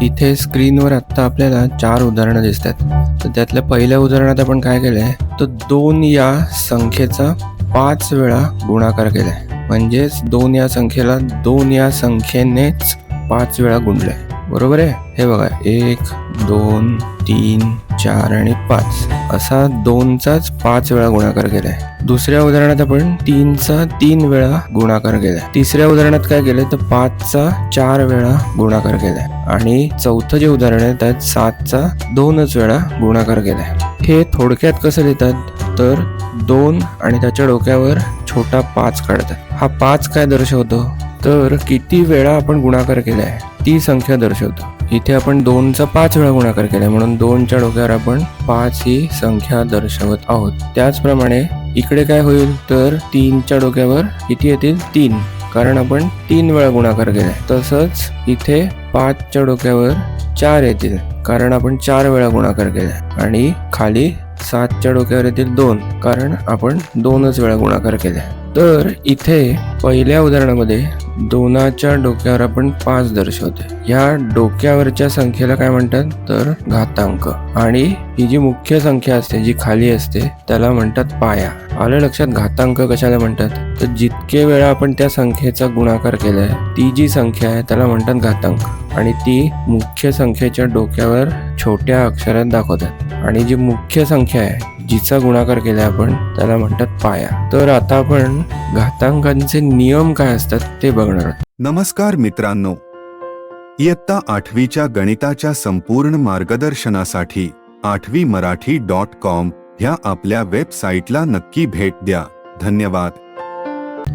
इथे स्क्रीनवर आता आपल्याला 4 उदाहरणं दिसतात. तर त्यातल्या पहिल्या उदाहरणात आपण काय केलंय, तर 2 या संख्येचा 5 वेळा गुणाकार केलाय. म्हणजेच 2 या संख्येला 2 या संख्येनेच 5 वेळा गुणलंय. बरोबर आहे. हे बघा, 1 2 3 4 आणि 5 असा 2चाच 5 वेळा गुणाकार केलाय. दुसऱ्या उदाहरणात आपण 3चा 3 वेळा गुणाकार केलाय. तिसऱ्या उदाहरणात काय केलंय, तर 5चा 4 वेळा गुणाकार केलाय. आणि चौथं जे उदाहरण आहे त्यात 7चा 2च वेळा गुणाकार केलाय. हे थोडक्यात कसं लिहितात, तर 2 आणि त्याच्या डोक्यावर छोटा 5 काढतात. हा 5 काय दर्शवतो, तर किती वेळा आपण गुणाकार केलाय ती संख्या दर्शवतो. इथे आपण 2चा 5 वेळा गुणाकार केलाय म्हणून 2च्या डोक्यावर आपण 5 ही संख्या दर्शवत आहोत. त्याचप्रमाणे इकडे काय होईल, तर 3च्या डोक्यावर किती येतील, 3, कारण आपण 3 वेळा गुणाकार केलाय. तसंच इथे 5च्या डोक्यावर 4 येतील, कारण आपण 4 वेळा गुणाकार केलाय. आणि खाली 7च्या डोक्यावर येतील 2, कारण आपण 2च वेळा गुणाकार केलाय. तर इथे पहिल्या उदाहरणामध्ये 2च्या डोक्यावर आपण 5 दर्शवतोय. ह्या डोक्यावरच्या संख्येला काय म्हणतात, तर घातांक. आणि ही जी मुख्य संख्या असते जी खाली असते त्याला म्हणतात पाया. आलं लक्षात, घातांक कशाला म्हणतात, तर जितके वेळा आपण त्या संख्येचा गुणाकार केलाय ती जी संख्या आहे त्याला म्हणतात घातांक. आणि ती मुख्य संख्येच्या डोक्यावर छोट्या अक्षरात दाखवतात. आणि जी मुख्य संख्या आहे जिचा गुणाकार केलाय आपण त्याला म्हणतात पाया. तर आता आपण घातांकांचे नियम काय असतात ते बघणार आहोत. नमस्कार मित्रांनो, इयत्ता 8वीच्या गणिताच्या संपूर्ण मार्गदर्शनासाठी 8वीमराठी.com ह्या आपल्या वेबसाईटला नक्की भेट द्या. धन्यवाद.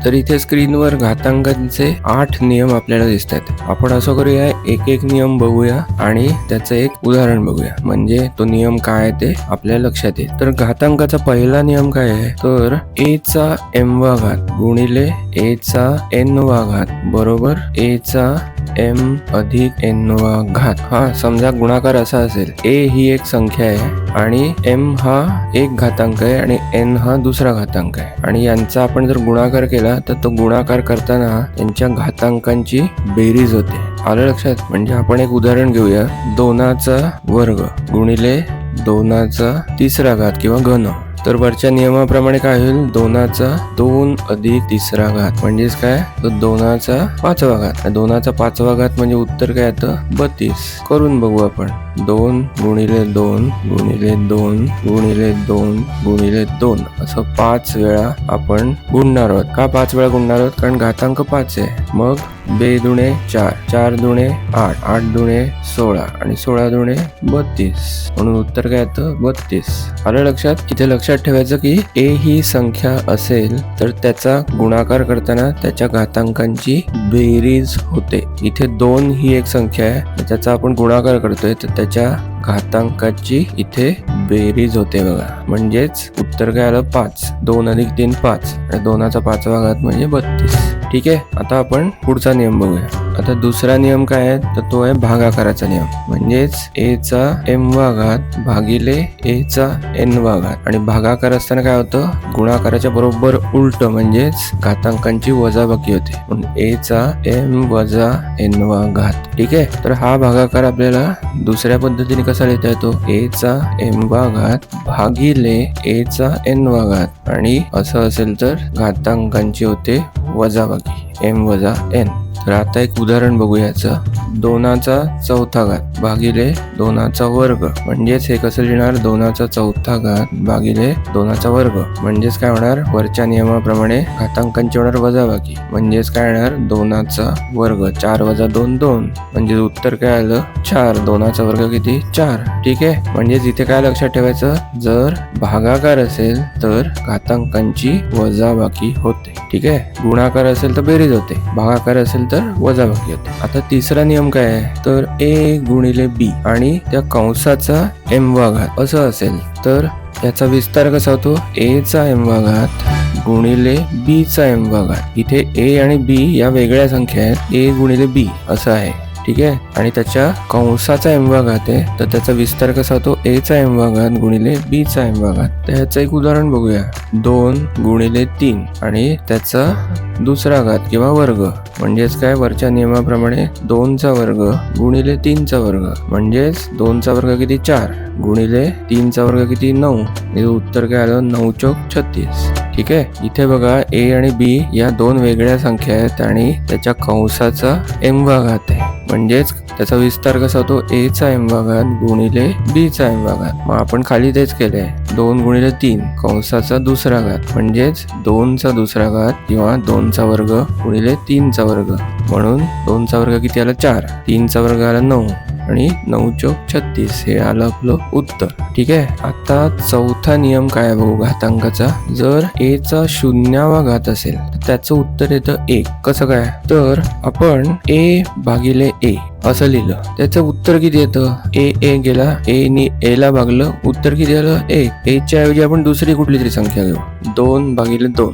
तर इथे स्क्रीनवर घातांकांचे 8 नियम आपल्याला दिसतात. आपण असं करूया, एक एक नियम बघूया आणि त्याचं एक उदाहरण बघूया, म्हणजे तो नियम काय आहे ते आपल्याला लक्षात येईल. तर घातांकाचा पहिला नियम काय आहे, तर a चा m वा घात गुणिले a चा n वा घात बरोबर a चा m अधिक n वा घात. हा समजा गुणाकार असा असेल, a ही एक संख्या आहे आणि m हा एक घातांक आहे आणि n हा दुसरा घातांक आहे. आणि यांचा आपण जर गुणाकार केला तर तो गुणाकार करताना त्यांच्या घातांकांची बेरीज होते. आलं लक्षात. म्हणजे आपण एक उदाहरण घेऊया, 2चा वर्ग गुणिले 2चा तिसरा घात किंवा घन. तर वरच्या नियमाप्रमाणे काय होईल, 2चा 2 अधिक तिसरा घात म्हणजेच काय, तर 2चा 5वा घात. 2चा 5वा घात म्हणजे उत्तर काय येतं, 32. करून बघू आपण. 2 गुणिले 2 गुणिले 2 गुणिले 2 गुणिले 2 असं 5 वेळा आपण गुणणार आहोत. का 5 वेळा गुणणार आहोत, कारण घातांक 5 आहे. मग 2 दुणे 4, 4 दुणे 8, 8 दुणे 16 आणि 16 दुणे 32 म्हणून उत्तर काय येतं, 32. आलं लक्षात. इथे लक्षात ठेवायचं की a ही संख्या असेल तर त्याचा गुणाकार करताना त्याच्या घातांकांची बेरीज होते. इथे 2 ही एक संख्या आहे, त्याचा आपण गुणाकार करतोय तर त्याच्या घातांकाची इथे बेरीज होते बघा. म्हणजेच उत्तर काय आलं, 5. 2 अधिक 3 5 आणि 2चा 5वा घात म्हणजे 32. ठीक आहे. आता आपण पुढचा नियम बघूया. आता दुसरा नियम काय आहे, तर तो आहे भागाकाराचा नियम. म्हणजेच a चा m वा घात भागिले a चा n वा घात. आणि भागाकार असताना काय होतं, गुणाकाराच्या बरोबर उलट म्हणजेच घातांकांची वजाबाकी होते, म्हणून a चा m वजा n वा घात. ठीक आहे. तर हा भागाकार आपल्याला दुसऱ्या पद्धतीने कसा लिहिता येतो, a चा m वा घात भागिले a चा n वा घात. आणि असं असेल तर घातांकांची होते वजाबाकी, m वजा n. तर आता एक उदाहरण बघूया याचं. 2चा चौथा घात भागिले 2चा वर्ग म्हणजेच हे कसं लिहिणार, 2चा चौथा घात भागिले 2चा वर्ग म्हणजेच काय होणार, वरच्या नियमाप्रमाणे घातांकांची होणार वजाबाकी म्हणजेच काय होणार, 2चा वर्ग. 4 वजा 2 2 म्हणजे उत्तर काय आलं, 4. 2चा वर्ग किती, 4. ठीक आहे. म्हणजेच इथे काय लक्षात ठेवायचं, जर भागाकार असेल तर घातांकांची वजाबाकी होते. ठीक आहे. गुणाकार असेल तर बेरीज होते, भागाकार असेल तर वजाबाकी होते. आता तिसरा नियम काय आहे, तर a गुणिले b आणि त्या कंसाचा m वा घात असं असेल तर याचा विस्तार कसा होतो, a चा m वा घात गुणिले b चा m वा घात. इथे a आणि b या वेगळ्या संख्या आहेत, a गुणिले b असं आहे. ठीक आहे. आणि त्याच्या कंसाचा m वा घात आहे तर त्याचा विस्तार कसा होतो, a चा m वा घात गुणिले b चा m वा घात. तर ह्याचं एक उदाहरण बघूया. 2 गुणिले 3 आणि त्याचा दुसरा घात किंवा वर्ग म्हणजेच काय वरच्या नियमाप्रमाणे 2चा वर्ग गुणिले 3चा वर्ग म्हणजेच 2चा वर्ग किती 4 गुणिले 3चा वर्ग किती 9. हे उत्तर काय आलं 9 चौक 36. ठीक आहे. इथे बघा a आणि b या दोन वेगळ्या संख्या आहेत आणि त्याच्या कंसाचा m-वा घात आहे म्हणजेच त्याचा विस्तार कसा होतो a चा m-वा घात गुणिले b चा m-वा घात. मग आपण खाली तेच केलंय 2 गुणिले 3 कंसाचा दुसरा घात म्हणजेच 2चा दुसरा घात किंवा 2चा वर्ग गुणिले 3चा वर्ग म्हणून 2चा वर्ग किती आला 4 3चा वर्ग आला 9 आणि 9 चौक 36 हे आलं आपलं उत्तर. ठीक आहे. आता चौथा नियम काय आहे बघू घातांकाचा. जर a चा 0वा घात असेल तर त्याचं उत्तर येतं 1. कसं काय तर आपण a भागिले a असं लिहिलं त्याचं उत्तर किती येतं a गेला a नी a ला भागलं उत्तर किती आलं 1. a च्या ऐवजी आपण दुसरी कुठली तरी संख्या घेऊ 2 भागिले 2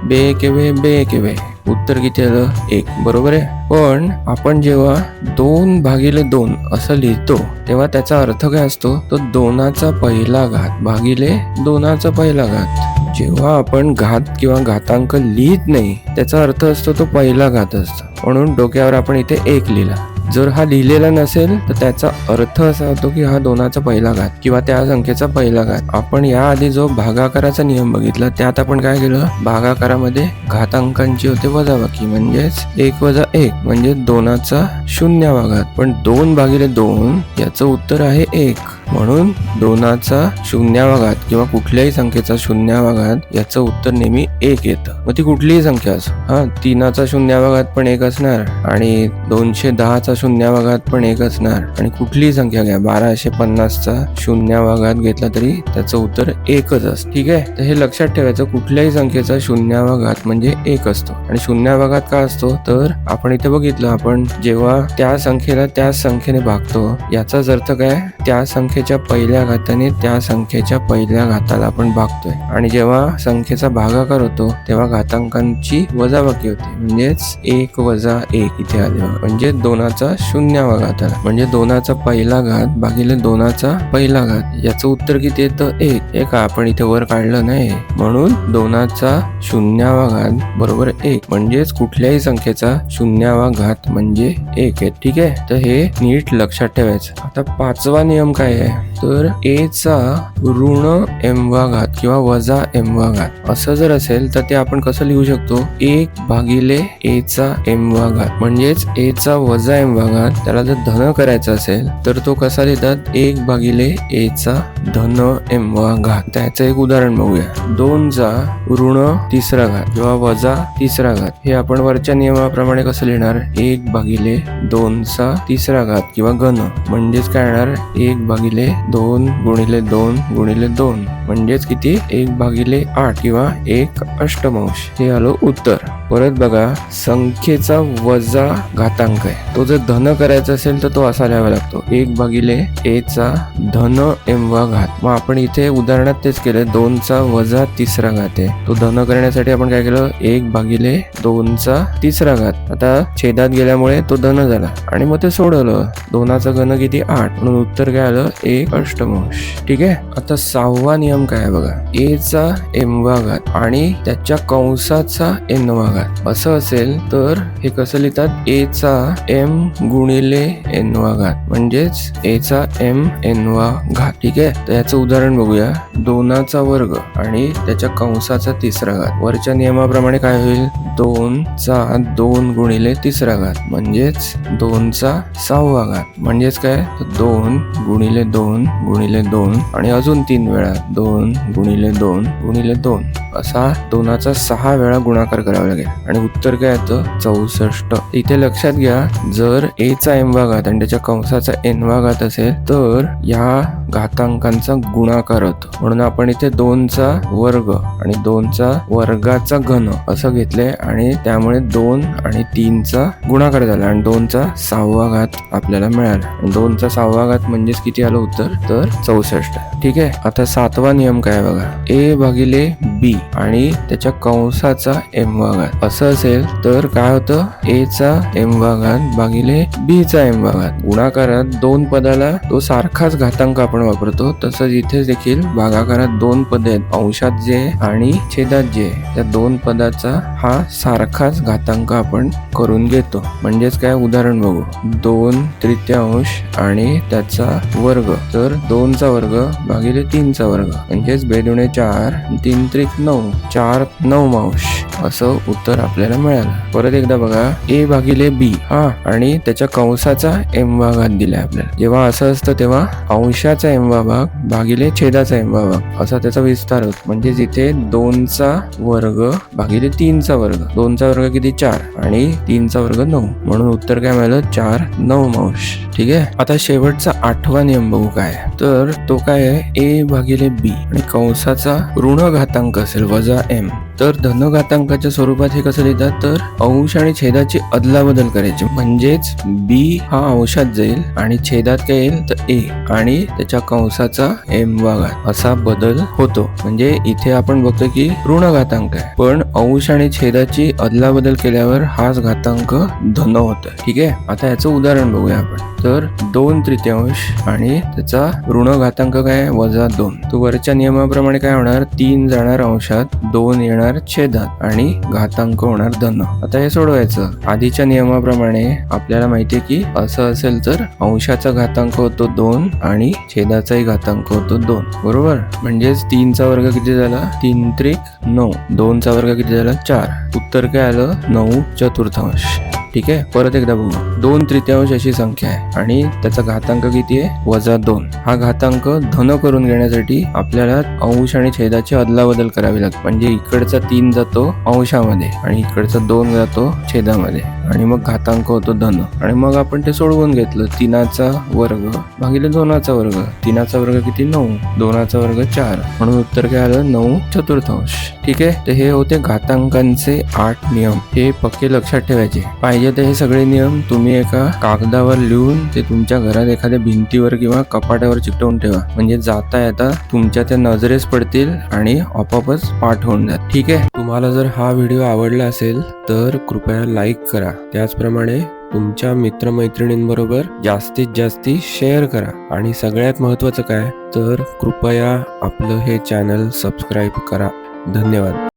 बे केवे उत्तर किती आलं 1. बरोबर आहे. पण आपण जेव्हा 2 भागिले 2 असं लिहितो तेव्हा त्याचा अर्थ काय असतो तो 2चा पहिला घात भागिले 2चा पहिला घात. जेव्हा आपण घात किंवा घातांक लिहित नाही त्याचा अर्थ असतो तो पहिला घात असतो म्हणून डोक्यावर आपण इथे 1 लिहिला. जर हा लिहिलेला नसेल तर त्याचा अर्थ असा होतो की हा 2चा पहिला घात किंवा त्या संख्येचा पहिला घात. आपण याआधी जो भागाकाराचा नियम बघितला त्यात आपण काय केलं भागाकारामध्ये घातांकांची होते वजाबाकी म्हणजेच 1 वजा 1 म्हणजे 2चा 0वा घात. पण 2 भागिले 2 याचं उत्तर आहे 1 म्हणून 2चा 0वा घात किंवा कुठल्याही संख्येचा 0वा घात याचं उत्तर नेहमी 1 येतं. मग ती कुठलीही संख्या असो 3चा 0वा घात पण 1 असणार आणि 210चा 0वा घात पण 1 असणार आणि कुठलीही संख्या घ्या 1250चा 0वा घात घेतला तरी त्याचं उत्तर 1च असतं. ठीक आहे. तर हे लक्षात ठेवायचं कुठल्याही संख्येचा 0वा घात म्हणजे 1 असतो आणि 0वा घात का असतो तर आपण इथे बघितलं आपण जेव्हा त्या संख्येला त्याच संख्येने भागतो याचाच अर्थ काय त्या संख्येच्या पहिल्या घाताने त्या संख्येच्या पहिल्या घाताला आपण भागतोय आणि जेव्हा संख्येचा भागाकार होतो तेव्हा घातांकांची वजाबाकी होते म्हणजेच 1 वजा 1 इथे आले म्हणजे 2चा 0वा घात आला म्हणजे 2चा पहिला घात भागिले 2चा पहिला घात याचं उत्तर किती येतं 1. हे का आपण इथे वर काढलं नाही म्हणून 2चा 0वा घात बरोबर 1 म्हणजेच कुठल्याही संख्येचा 0वा घात म्हणजे 1 आहे. ठीक आहे. तर हे नीट लक्षात ठेवायचं. आता 5वा नियम काय आहे तर a चा ऋण m-वा घात किंवा वजा m-वा घात असं जर असेल तर ते आपण कसं लिहू शकतो 1 भागिले a चा m-वा घात म्हणजेच a चा वजा m-वा घात त्याला जर धन करायचा असेल तर तो कसा लिहितात 1 भागिले a चा धन m-वा घात. त्याचं एक उदाहरण बघूया 2चा ऋण तिसरा घात किंवा वजा तिसरा घात हे आपण वरच्या नियमाप्रमाणे कसं लिहिणार 1 भागिले 2चा तिसरा घात किंवा घन म्हणजेच काय येणार 1 भागिले 2 गुणिले 2 गुणिले 2 म्हणजेच किती 1 भागिले 8 किंवा 1 अष्टमांश हे आलं उत्तर. परत बघा संख्येचा वजा घातांक आहे तो जर धन करायचा असेल तर तो असा लिहावा लागतो 1 भागिले a चा धन m-वा घात. मग आपण इथे उदाहरणात तेच केलं 2चा वजा तिसरा घात आहे तो धन करण्यासाठी आपण काय केलं 1 भागिले 2चा तिसरा घात. आता छेदात गेल्यामुळे तो धन झाला आणि मग ते सोडवलं 2चा घन किती 8 म्हणून उत्तर काय आलं 1 अष्टमांश. ठीक आहे. आता 6वा नियम काय आहे बघा a चा m-वा घात आणि त्याच्या कंसाचा n-वा घात असं असेल तर हे कसं लिहितात a चा m गुणिले n-वा घात म्हणजेच a चा m n-वा घात. ठीक आहे. तर याचं उदाहरण बघूया 2चा वर्ग आणि त्याच्या कंसाचा तिसरा घात. वरच्या नियमाप्रमाणे काय होईल 2चा 2 गुणिले तिसरा घात म्हणजेच 2चा 6वा घात म्हणजेच काय 2 गुणिले 2 गुणिले 2 आणि अजून 3 वेळा 2 गुणिले 2 गुणिले 2 असा 2चा 6 वेळा गुणाकार करावा लागेल आणि उत्तर काय येतं 64. इथे लक्षात घ्या जर a चा m-वा घात आणि त्याच्या कंसाचा n-वा घात असेल तर या घातांकांचा गुणाकार होतो म्हणून आपण इथे 2चा वर्ग आणि 2चा वर्गाचा घन असं घेतलंय आणि त्यामुळे 2 आणि 3चा गुणाकार झाला आणि 2चा 6वा घात आपल्याला मिळाला. 2चा 6वा घात म्हणजेच किती आलं उत्तर तर 64. ठीक आहे. आता 7वा नियम काय बघा, ए भागिले बी आणि त्याच्या कंसाचा एम भागात असं असेल तर काय होतं, ए चा एम भागात भागिले बी चा एम भागात. गुणाकारात दोन पदाला तो सारखाच घातांक आपण वापरतो, तसंच इथे देखील भागाकारात दोन पद आहेत, अंशात जे आणि छेदात जे, त्या दोन पदाचा हा सारखाच घातांक आपण करून घेतो. म्हणजेच काय, उदाहरण बघू. 2/3 आणि त्याचा वर्ग, तर 2चा वर्ग भागिले 3चा वर्ग, म्हणजेच 2×2 4, 3×3 9, 4 9 असं उत्तर आपल्याला मिळालं. परत एकदा बघा, ए भागिले बी हा आणि त्याच्या कंसाचा एम भागात दिलाय आपल्याला. जेव्हा असं असतं तेव्हा अंशाचा एम भाग भागिले छेदाचा एम भाग असा त्याचा विस्तार होतो. म्हणजे इथे 2चा वर्ग भागिले 3चा वर्ग, 2चा वर्ग किती 4 आणि 3चा वर्ग 9, म्हणून उत्तर काय मिळालं 4 9. ठीक आहे. आता शेवटचा 8वा नियम बघू काय, तर तो काय आहे, ए भागिले बी आणि कंसाचा ऋण घातांक असेल वजा एम, तर धन घातांकाच्या स्वरूपात हे कसं लिहितात, तर अंश आणि छेदाची अदलाबदल करायची. म्हणजेच बी हा अंशात जाईल आणि छेदात काय येईल तर ए आणि त्याच्या कंसाचा एम भागात असा बदल होतो. म्हणजे इथे आपण बघतो की ऋण घातांक आहे, पण अंश आणि छेदाची अदलाबदल केल्यावर हाच घातांक धन होत. ठीक आहे. आता याचं उदाहरण बघूया आपण. तर 2/3 आणि त्याचा ऋण घातांक काय वजा 2. तो वरच्या नियमाप्रमाणे काय होणार, 3 जाणार अंशात, 2 येणार छेदात आणि घातांक होणार धन. आता हे सोडवायचं. आधीच्या नियमाप्रमाणे आपल्याला माहितीये की असं असेल तर अंशाचा घातांक होतो 2 आणि छेदाचाही घातांक होतो 2, बरोबर. म्हणजेच 3चा वर्ग किती झाला, 3×3 9, 2चा वर्ग किती झाला 4. उत्तर काय आलं 9/4. ठीक आहे. परत एकदा बघू. 2/3 अशी संख्या आहे आणि त्याचा घातांक किती आहे वजा 2. हा घातांक धन करून घेण्यासाठी आपल्याला अंश आणि छेदाची अदलाबदल करावी लागते. म्हणजे इकडचा 3 जातो अंशामध्ये आणि इकडचा 2 जातो छेदामध्ये आणि मग घातांक होतो धन. आणि मग आपण ते सोडवून घेतलं. 3चा वर्ग भागिले 2चा वर्ग, 3चा वर्ग किती 9, 2चा वर्ग 4, म्हणून उत्तर काय आलं 9/4. ठीक आहे. तर हे होते घातांकांचे 8 नियम. हे पक्के लक्षात ठेवायचे. पाहिजे तर हे सगळे नियम तुम्ही एका कागदावर लिहून ते तुमच्या घरात एखाद्या भिंतीवर किंवा कपाटावर चिकटवून ठेवा. म्हणजे जाता येता तुमच्या त्या नजरेस पडतील आणि आपोआपच पाठ होऊन जात. ठीक आहे. तुम्हाला जर हा व्हिडिओ आवडला असेल तर कृपया लाईक करा. त्याचप्रमाणे तुमच्या मित्रमैत्रिणींबरोबर जास्तीत जास्त शेअर करा. आणि सगळ्यात महत्त्वाचं काय, तर कृपया आपलं हे चॅनल सबस्क्राईब करा. धन्यवाद.